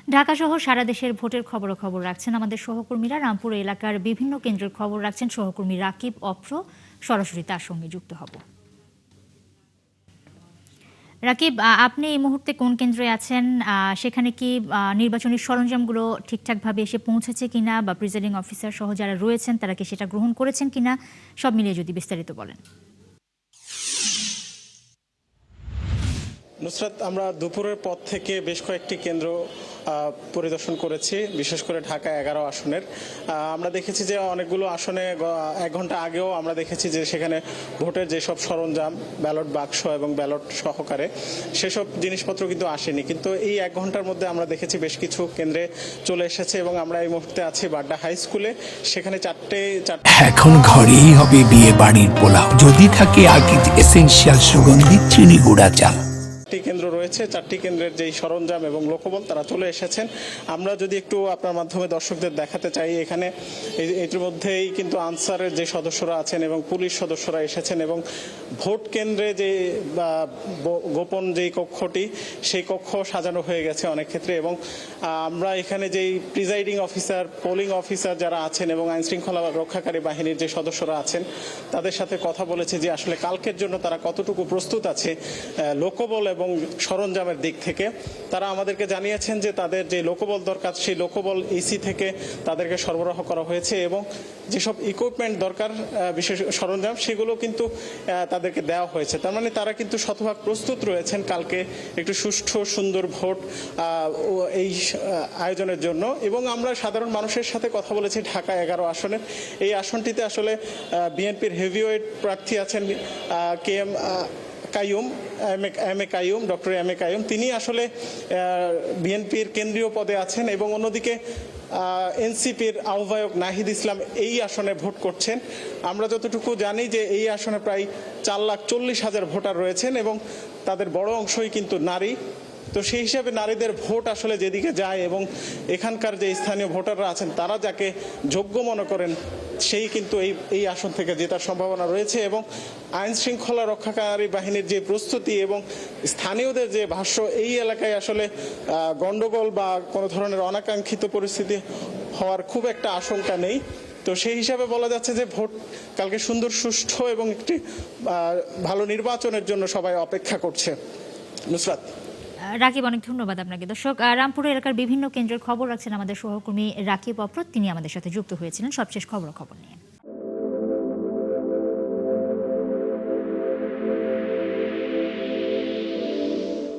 ঢাকা সহ সারা দেশের ভোটের খবর রাখছেন আমাদের সহকর্মীরা। রামপুর এলাকার বিভিন্ন কেন্দ্রের খবর রাখছেন সহকর্মী রাকিব অপ্র। সরাসরি তার সঙ্গে যুক্ত হব। রাকিব, আপনি এই মুহূর্তে কোন কেন্দ্রে আছেন? সেখানে কি নির্বাচনী সরঞ্জামগুলো ঠিকঠাকভাবে এসে পৌঁছেছে কিনা, বা প্রিজাইডিং অফিসার সহ যারা রয়েছেন তারা কি সেটা গ্রহণ করেছেন কিনা, সব মিলিয়ে যদি বিস্তারিত বলেন। নুসরাত, আমরা দুপুরের পর থেকে বেশ কয়েকটি কেন্দ্র পরিদর্শন করেছি, বিশেষ করে ঢাকা 11 আসনের। আমরা দেখেছি যে অনেকগুলো আসনে 1 ঘন্টা আগেও আমরা দেখেছি যে সেখানে ভোটের যেসব সরঞ্জাম, ব্যালট বাক্স এবং ব্যালট সহকারে সেসব জিনিসপত্র কিন্তু আসেনি, কিন্তু এই 1 ঘন্টার মধ্যে আমরা দেখেছি বেশ কিছু কেন্দ্রে চলে এসেছে। এবং আমরা এই মুহূর্তে আছি বাড্ডা হাই স্কুলে। সেখানে চারটে এখন ঘরেই হবে বিয়ে বাড়ির পোলাও, যদি থাকে আকিজ এসেনশিয়াল সুগন্ধি চিনি গুঁড়া চাল। কেন্দ্র রয়েছে, 4টি কেন্দ্রের যেই সরঞ্জাম এবং লোকবল তারা চলে এসেছেন। আমরা যদি একটু আপনার মাধ্যমে দর্শকদের দেখাতে চাই, এখানে এটির মধ্যেই কিন্তু আনসারের যে সদস্যরা আছেন এবং পুলিশ সদস্যরা এসেছেন, এবং ভোট কেন্দ্রে যে গোপন যেই কক্ষটি, সেই কক্ষ সাজানো হয়ে গেছে অনেক ক্ষেত্রে। এবং আমরা এখানে যেই প্রিজাইডিং অফিসার, পোলিং অফিসার যারা আছেন এবং আইনশৃঙ্খলা রক্ষাকারী বাহিনীর যে সদস্যরা আছেন তাদের সাথে কথা বলেছে যে আসলে কালকের জন্য তারা কতটুকু প্রস্তুত আছে লোকবল এবং সরঞ্জামের দিক থেকে। তারা আমাদেরকে জানিয়েছেন যে তাদের যে লোকবল দরকার সেই লোকবল ইসি থেকে তাদেরকে সরবরাহ করা হয়েছে, এবং যেসব ইকুইপমেন্ট দরকার, বিশেষ সরঞ্জাম, সেগুলো কিন্তু তাদেরকে দেওয়া হয়েছে। তার মানে তারা কিন্তু শতভাগ প্রস্তুত রয়েছেন কালকে একটু সুষ্ঠু সুন্দর ভোট এই আয়োজনের জন্য। এবং আমরা সাধারণ মানুষের সাথে কথা বলেছি ঢাকা 11 আসনের। এই আসনটিতে আসলে বিএনপির হেভিওয়েট প্রার্থী আছেন ডক্টর এম এ কাইয়ুম। তিনি আসলে বিএনপির কেন্দ্রীয় পদে আছেন, এবং অন্যদিকে এনসিপির আহ্বায়ক নাহিদ ইসলাম এই আসনে ভোট করছেন। আমরা যতটুকু জানি যে এই আসনে প্রায় 4,40,000 ভোটার রয়েছেন, এবং তাদের বড় অংশই কিন্তু নারী। তো সেই হিসাবে নারীদের ভোট আসলে যেদিকে যায়, এবং এখানকার যে স্থানীয় ভোটাররা আছেন তারা যাকে যোগ্য মনে করেন সেই কিন্তু এই আসন থেকে জেতার সম্ভাবনা রয়েছে। এবং আইন শৃঙ্খলা রক্ষাকারী বাহিনীর যে প্রস্তুতি এবং স্থানীয়দের যে ভাষ্য, এই এলাকায় আসলে গন্ডগোল বা কোনো ধরনের অনাকাঙ্ক্ষিত পরিস্থিতি হওয়ার খুব একটা আশঙ্কা নেই। তো সেই হিসাবে বলা যাচ্ছে যে ভোট কালকে সুন্দর, সুষ্ঠু এবং একটি ভালো নির্বাচনের জন্য সবাই অপেক্ষা করছে। নুসরাত। রাকিব, অনেক ধন্যবাদ আপনাকে। দর্শক, রামপুর এলাকার বিভিন্ন কেন্দ্রের খবর রাখছেন আমাদের সহকর্মী রাকিব অপ্র। তিনি আমাদের সাথে যুক্ত হয়েছিলেন সবশেষ খবর নিয়ে।